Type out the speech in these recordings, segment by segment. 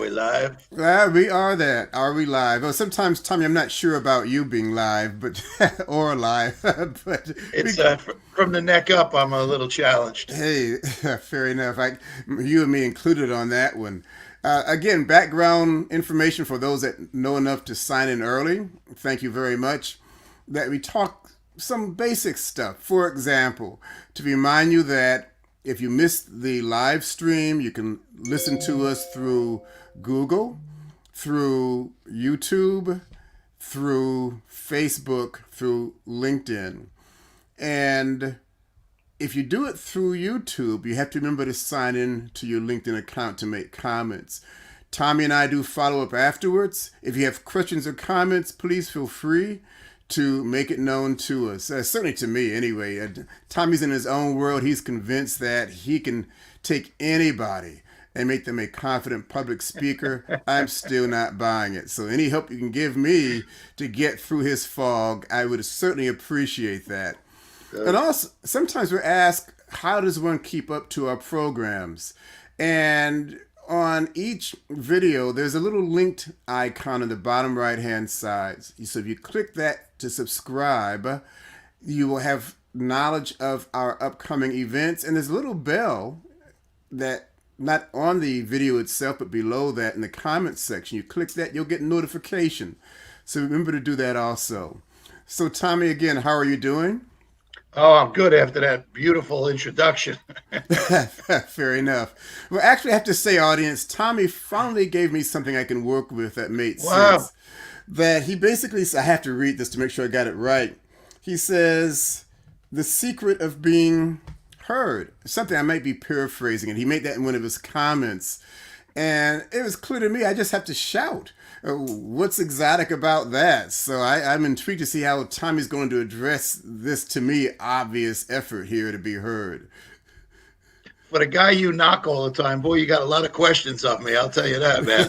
we live? We are that. Are we live? Well, sometimes, Tommy, I'm not sure about you being live, but or live, but It's we. from the neck up. I'm a little challenged. Hey, fair enough. You and me included on that one. Again, background information for those that know enough to sign in early. Thank you very much. That we talk some basic stuff. For example, to remind you that if you missed the live stream, you can listen to us through Google, through YouTube, through Facebook, through LinkedIn. And if you do it through YouTube, you have to remember to sign in to your LinkedIn account to make comments. Tommy and I do follow up afterwards. If you have questions or comments, please feel free to make it known to us. Certainly to me, anyway. Tommy's in his own world. He's convinced that he can take anybody and make them a confident public speaker. I'm still not buying it. So any help you can give me to get through his fog, I would certainly appreciate that. And also, sometimes we're asked, how does one keep up to our programs? And on each video, there's a little linked icon on the bottom right-hand side. So if you click that to subscribe, you will have knowledge of our upcoming events. And there's a little bell that not on the video itself, but below that in the comments section. You click that, you'll get notification. So remember to do that also. So Tommy, again, how are you doing? Oh, I'm good after that beautiful introduction. Fair enough. Well, actually, I have to say, audience, Tommy finally gave me something I can work with that made Wow. sense. That he basically, I have to read this to make sure I got it right. He says, the secret of being heard. Something I might be paraphrasing, and he made that in one of his comments. And it was clear to me, I just have to shout. What's exotic about that? So I'm intrigued to see how Tommy's going to address this, to me, obvious effort here to be heard. For the guy you knock all the time, boy, you got a lot of questions of me. I'll tell you that, man.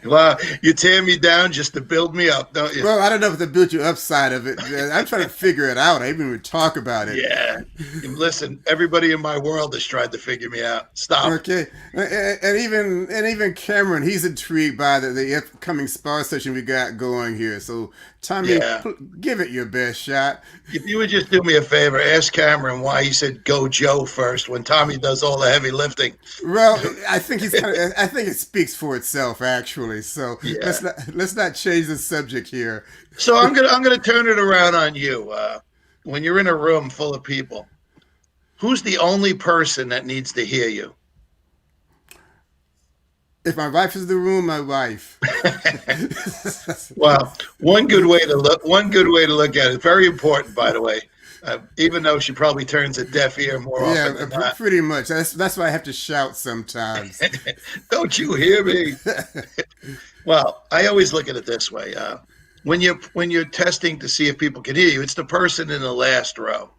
Well, you tear me down just to build me up, don't you? Well, I don't know if to build you upside of it. I'm trying to figure it out. I didn't even talk about it. Yeah. Listen, everybody in my world has tried to figure me out. Stop. Okay, and even Cameron, he's intrigued by the upcoming spar session we got going here. So, Tommy, Yeah. give it your best shot. If you would just do me a favor, ask Cameron why he said go Joe first when Tommy does all the heavy lifting. Well, I think I think it speaks for itself, actually. So Yeah. let's not change the subject here. So I'm gonna turn it around on you. When you're in a room full of people, who's the only person that needs to hear you? If my wife is in the room, my wife. Well, one good way to look at it. Very important, by the way. Even though she probably turns a deaf ear more often than not. Pretty much. That's why I have to shout sometimes. Don't you hear me? Well, I always look at it this way. When you're testing to see if people can hear you, it's the person in the last row,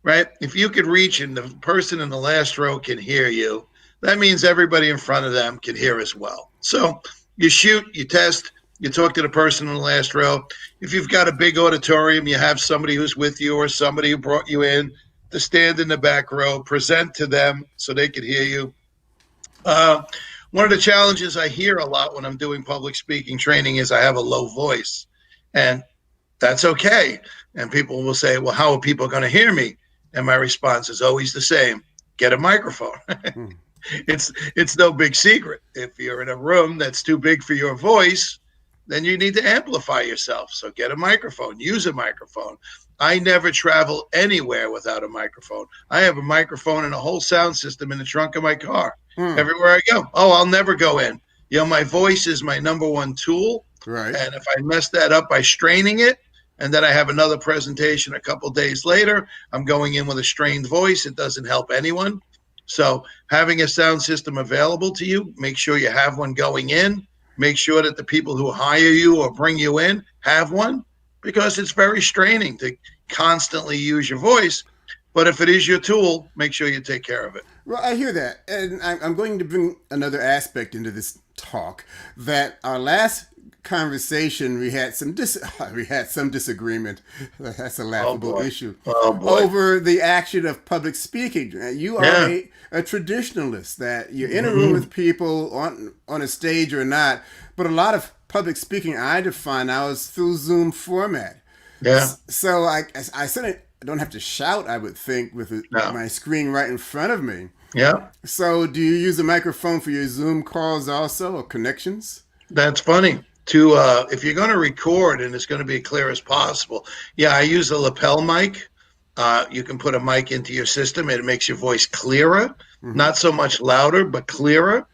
right? If you could reach and the person in the last row can hear you, that means everybody in front of them can hear as well. So you shoot, you test, you talk to the person in the last row. If you've got a big auditorium, you have somebody who's with you or somebody who brought you in to stand in the back row, present to them so they can hear you. One of the challenges I hear a lot when I'm doing public speaking training is I have a low voice, and that's okay. And people will say, well, how are people going to hear me? And my response is always the same: get a microphone. It's no big secret. If you're in a room that's too big for your voice, then you need to amplify yourself. So get a microphone, use a microphone. I never travel anywhere without a microphone. I have a microphone and a whole sound system in the trunk of my car. Everywhere I go. Oh, I'll never go in. You know, my voice is my number one tool. Right. And if I mess that up by straining it, and then I have another presentation a couple days later, I'm going in with a strained voice. It doesn't help anyone. So having a sound system available to you, make sure you have one going in. Make sure that the people who hire you or bring you in have one, because it's very straining to constantly use your voice. But if it is your tool, make sure you take care of it. Well, I hear that. And I'm going to bring another aspect into this talk that our last conversation we had some disagreement. That's a Oh laughable boy. issue Oh boy. over the action of public speaking. You are Yeah. a traditionalist that you're in a room Hmm. with people on a stage or not, but a lot of public speaking I define now is through Zoom format. Yeah. So I certainly don't have to shout, I would think, with No. my screen right in front of me. Yeah. So do you use a microphone for your Zoom calls also, or connections? That's funny. To if you're going to record and it's going to be clear as possible, yeah, I use a lapel mic. You can put a mic into your system and it makes your voice clearer, Mm-hmm. not so much louder, but clearer.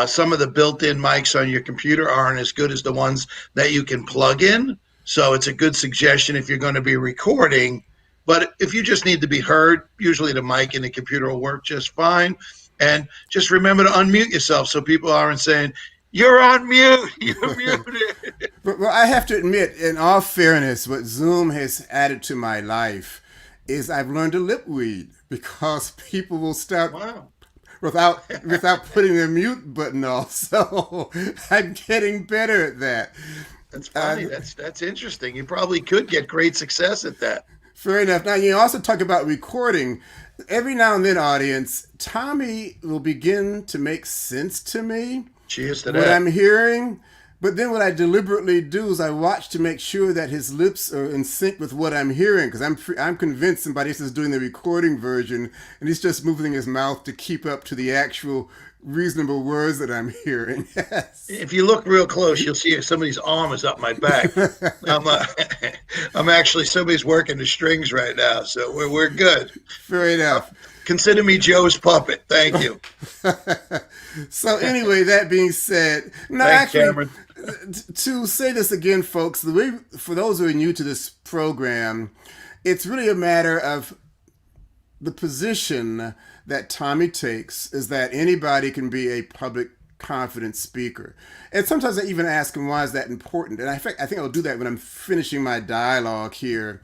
Some of the built-in mics on your computer aren't as good as the ones that you can plug in. So it's a good suggestion if you're going to be recording. But if you just need to be heard, usually the mic in the computer will work just fine. And just remember to unmute yourself so people aren't saying, "You're on mute, you're muted." But I have to admit, in all fairness, what Zoom has added to my life is I've learned to lip read because people will start Wow. without putting the mute button off. So I'm getting better at that. That's Uh, funny. That's interesting. You probably could get great success at that. Fair enough. Now, you also talk about recording. Every now and then, audience, Tommy will begin to make sense to me, Cheers to what I'm that. hearing. But then what I deliberately do is I watch to make sure that his lips are in sync with what I'm hearing, because I'm convinced somebody else is doing the recording version and he's just moving his mouth to keep up to the actual reasonable words that I'm hearing. Yes. If you look real close, you'll see somebody's arm is up my back. I'm I'm actually somebody's working the strings right now, so we're good. Fair enough. Consider me Joe's puppet. Thank you. So anyway, that being said, no, Thanks, actually, Cameron. to say this again, folks, the way for those who are new to this program, it's really a matter of the position that Tommy takes is that anybody can be a public confident speaker. And sometimes I even ask him, why is that important? And in fact, I think I'll do that when I'm finishing my dialogue here.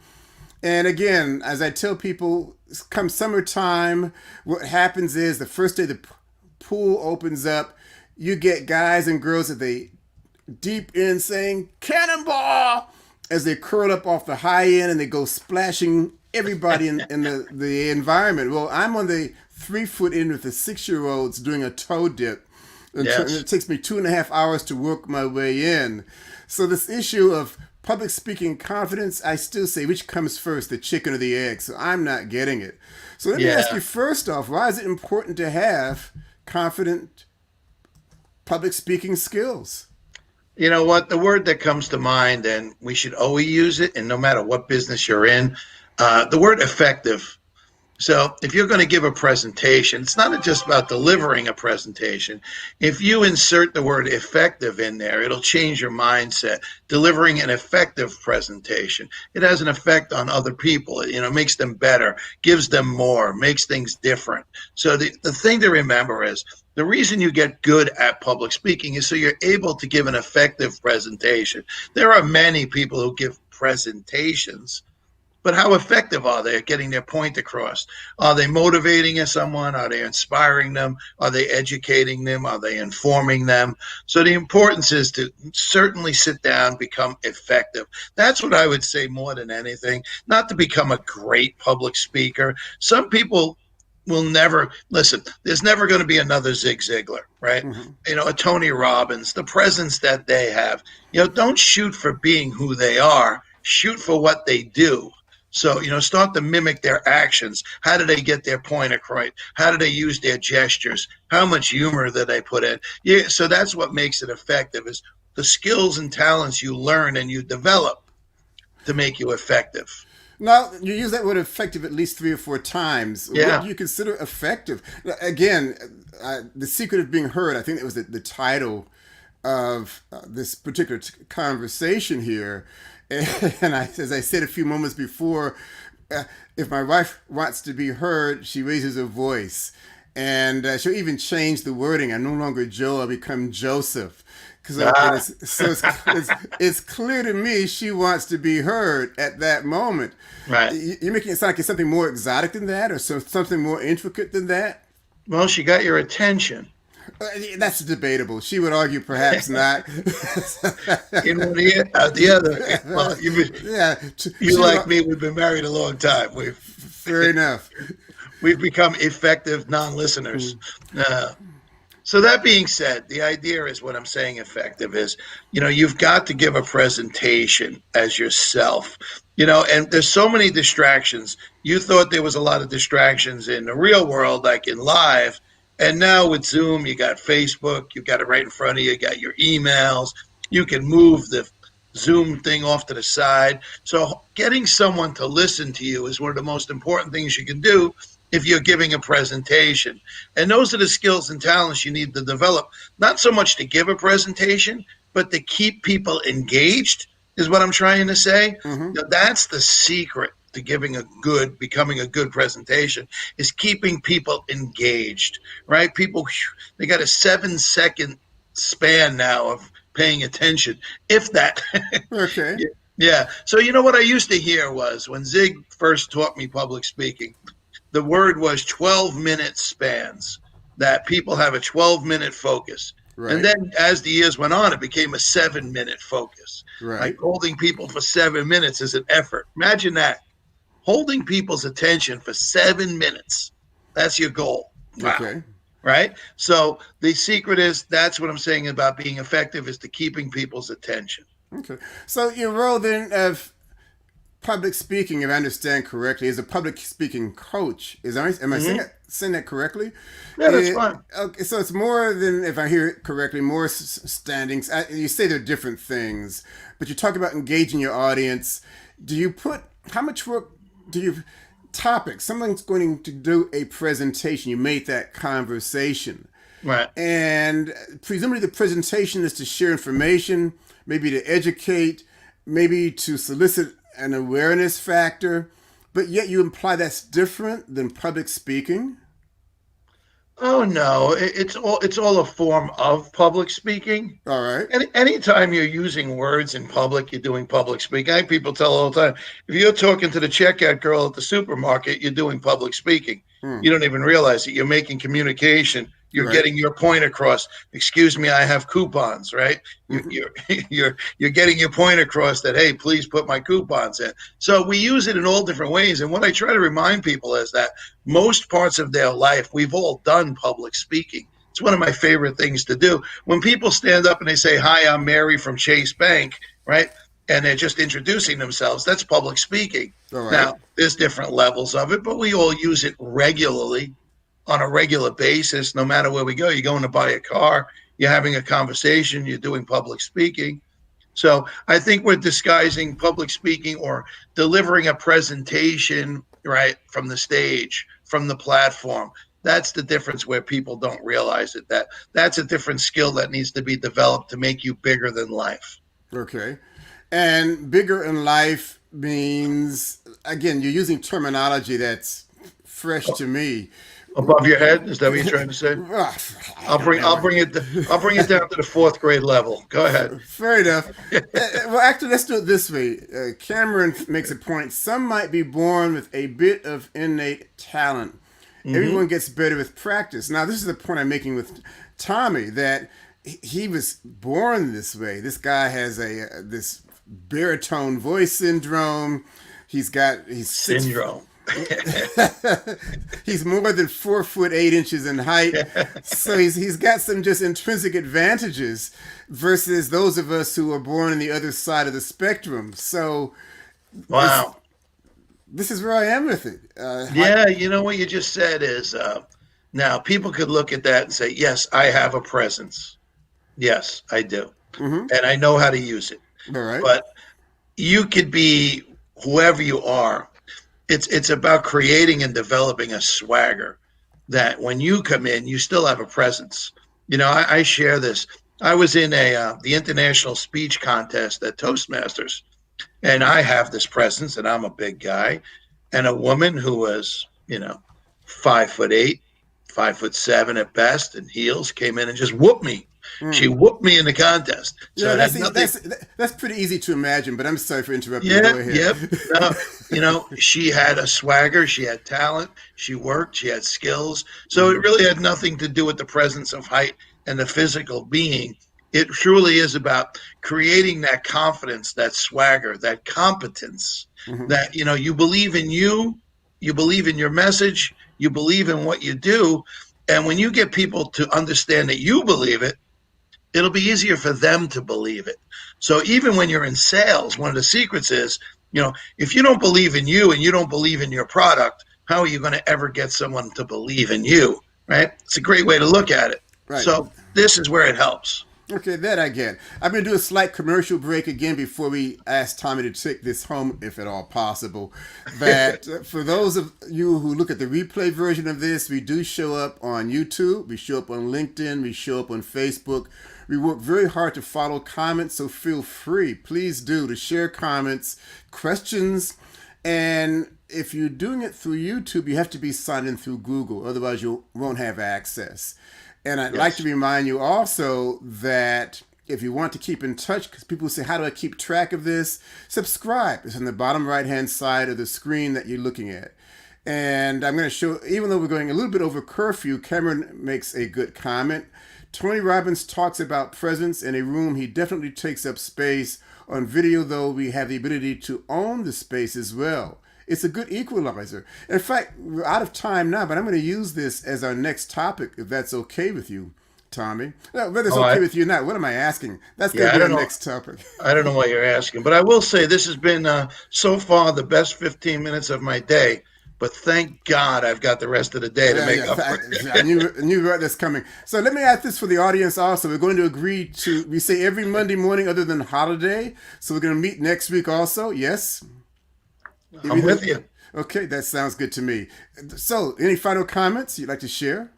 And again, as I tell people, come summertime, what happens is the first day the pool opens up, you get guys and girls at the deep end saying, "Cannonball!" as they curl up off the high end and they go splashing everybody in the environment. Well, I'm on the 3 foot end with the 6-year-olds doing a toe dip. And Yes. it takes me 2.5 hours to work my way in. So this issue of public speaking confidence, I still say, which comes first, the chicken or the egg? So I'm not getting it. So let me ask Yeah. you first off, why is it important to have confident public speaking skills? You know what? The word that comes to mind, and we should always use it, and no matter what business you're in, the word effective. So if you're going to give a presentation, it's not just about delivering a presentation. If you insert the word effective in there, it'll change your mindset. Delivering an effective presentation, it has an effect on other people. You know, makes them better, gives them more, makes things different. So the thing to remember is the reason you get good at public speaking is so you're able to give an effective presentation. There are many people who give presentations, but how effective are they at getting their point across? Are they motivating someone? Are they inspiring them? Are they educating them? Are they informing them? So the importance is to certainly sit down, become effective. That's what I would say more than anything, not to become a great public speaker. Some people will never listen. There's never going to be another Zig Ziglar, right? Mm-hmm. You know, a Tony Robbins, the presence that they have. You know, don't shoot for being who they are. Shoot for what they do. So, you know, start to mimic their actions. How do they get their point across? How do they use their gestures? How much humor do they put in? Yeah, so that's what makes it effective is the skills and talents you learn and you develop to make you effective. Now, you use that word effective at least 3 or 4 times. What do Yeah. you consider effective? Again, the secret of being heard, I think that was the title of this particular conversation here. And as I said a few moments before, if my wife wants to be heard, she raises her voice. And she'll even change the wording. I'm no longer Joe, I become Joseph. Ah, It's clear to me she wants to be heard at that moment. right. You're making it sound like it's something more exotic than that or something more intricate than that? Well, she got your attention. That's debatable. She would argue perhaps not. In one ear, out the other. Well, Yeah, you she would. like me, we've been married a long time. Fair enough. We've become effective non-listeners. So that being said, the idea is what I'm saying effective is, you've got to give a presentation as yourself, and there's so many distractions. You thought there was a lot of distractions in the real world, like in live. And now with Zoom, you got Facebook, you got it right in front of you, you got your emails. You can move the Zoom thing off to the side. So getting someone to listen to you is one of the most important things you can do if you're giving a presentation. And those are the skills and talents you need to develop, not so much to give a presentation, but to keep people engaged is what I'm trying to say. That's the secret to becoming a good presentation, is keeping people engaged, right? People, they got a 7-second span now of paying attention, if that. Okay. Yeah. So you know what I used to hear was when Zig first taught me public speaking, the word was 12-minute spans, that people have a 12-minute focus. Right. And then as the years went on, it became a 7-minute focus. Right. Like holding people for 7 minutes is an effort. Imagine that. Holding people's attention for 7 minutes. That's your goal. Wow. Okay. Right? So the secret is, that's what I'm saying about being effective, is to keeping people's attention. Okay. So your role then of public speaking, if I understand correctly, is a public speaking coach. Am I saying that correctly? Yeah, that's fine. Okay, so it's more than, if I hear it correctly, more standings. You say they're different things, but you talk about engaging your audience. How much work do you, topics, someone's going to do a presentation, you made that conversation. Right. And presumably the presentation is to share information, maybe to educate, maybe to solicit an awareness factor, but yet you imply that's different than public speaking? Oh no, it's all a form of public speaking. All right. Anytime you're using words in public, you're doing public speaking. I people tell all the time, if you're talking to the checkout girl at the supermarket, you're doing public speaking. You don't even realize it. You're making communication. You're getting your point across. Excuse me, I have coupons, right? You're getting your point across that, hey, please put my coupons in. So we use it in all different ways. And what I try to remind people is that most parts of their life, we've all done public speaking. It's one of my favorite things to do. When people stand up and they say, hi, I'm Mary from Chase Bank, right? And they're just introducing themselves, that's public speaking. Right. Now, there's different levels of it, but we all use it regularly, on a regular basis, no matter where we go. You're going to buy a car, you're having a conversation, you're doing public speaking. So I think we're disguising public speaking or delivering a presentation, right, from the stage, from the platform. That's the difference, where people don't realize it. That's a different skill that needs to be developed to make you bigger than life. Okay. And bigger in life means, again, you're using terminology that's fresh to me. Above your head? Is that what you're trying to say? I'll bring it down to the 4th grade level. Go ahead. Fair enough. Well, actually, let's do it this way. Cameron makes a point. Some might be born with a bit of innate talent. Everyone gets better with practice. Now, this is the point I'm making with Tommy, that he was born this way. This guy has this baritone voice syndrome. He's syndrome. He's more than 4'8" in height, so he's got some just intrinsic advantages versus those of us who are born on the other side of the spectrum. So, wow, this is where I am with it. Yeah, you know what you just said is, now people could look at that and say, yes, I have a presence. Yes, I do, and I know how to use it. All right. But you could be whoever you are. It's about creating and developing a swagger that when you come in, you still have a presence. I share this. I was in the international speech contest at Toastmasters, and I have this presence, and I'm a big guy, and a woman who was, 5'8", 5'7" at best, in heels, came in and just whooped me She whooped me in the contest. So Yeah, it had nothing. that's pretty easy to imagine. But I'm sorry for interrupting. Yeah, Go ahead. yep. No, she had a swagger, she had talent, she worked, she had skills. So it really had nothing to do with the presence of height and the physical being. It truly is about creating that confidence, that swagger, that competence, that, you believe in you believe in your message, you believe in what you do. And when you get people to understand that you believe it, it'll be easier for them to believe it. So even when you're in sales, one of the secrets is, if you don't believe in you and you don't believe in your product, how are you going to ever get someone to believe in you? Right? It's a great way to look at it. Right. So this is where it helps. Okay, that I get. I'm going to do a slight commercial break again before we ask Tommy to take this home, if at all possible. That for those of you who look at the replay version of this, we do show up on YouTube, we show up on LinkedIn, we show up on Facebook. We work very hard to follow comments, so feel free, please do, to share comments, questions, and if you're doing it through YouTube, you have to be signed in through Google, otherwise you won't have access. And I'd like to remind you also that if you want to keep in touch, because people say, how do I keep track of this? Subscribe. It's on the bottom right-hand side of the screen that you're looking at. And I'm going to show, even though we're going a little bit over curfew, Cameron makes a good comment. Tony Robbins talks about presence in a room. He definitely takes up space. On video, though, we have the ability to own the space as well. It's a good equalizer. In fact, we're out of time now, but I'm going to use this as our next topic, if that's okay with you, Tommy. No, whether it's okay with you or not, what am I asking? That's going to be our next topic. I don't know what you're asking, but I will say this has been so far the best 15 minutes of my day. But thank God I've got the rest of the day to make up for it. I knew that's coming. So let me ask this for the audience also. We're going to agree to, we say every Monday morning other than holiday. So we're going to meet next week also. Yes? I'm with you. Okay, that sounds good to me. So any final comments you'd like to share?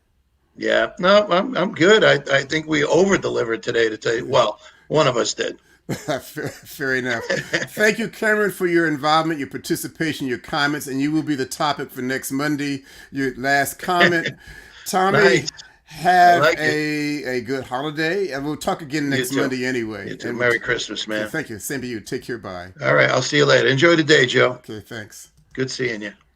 Yeah, no, I'm good. I think we over-delivered today, to tell you. Well, one of us did. Fair enough. Thank you, Cameron, for your involvement, your participation, your comments, and you will be the topic for next Monday. Your last comment. Tommy, Nice. have a good holiday, and we'll talk again next Monday anyway. You too. Merry Christmas, man. Thank you. Same to you. Take care. Bye. All right, I'll see you later. Enjoy the day, Joe. Okay, thanks. Good seeing you.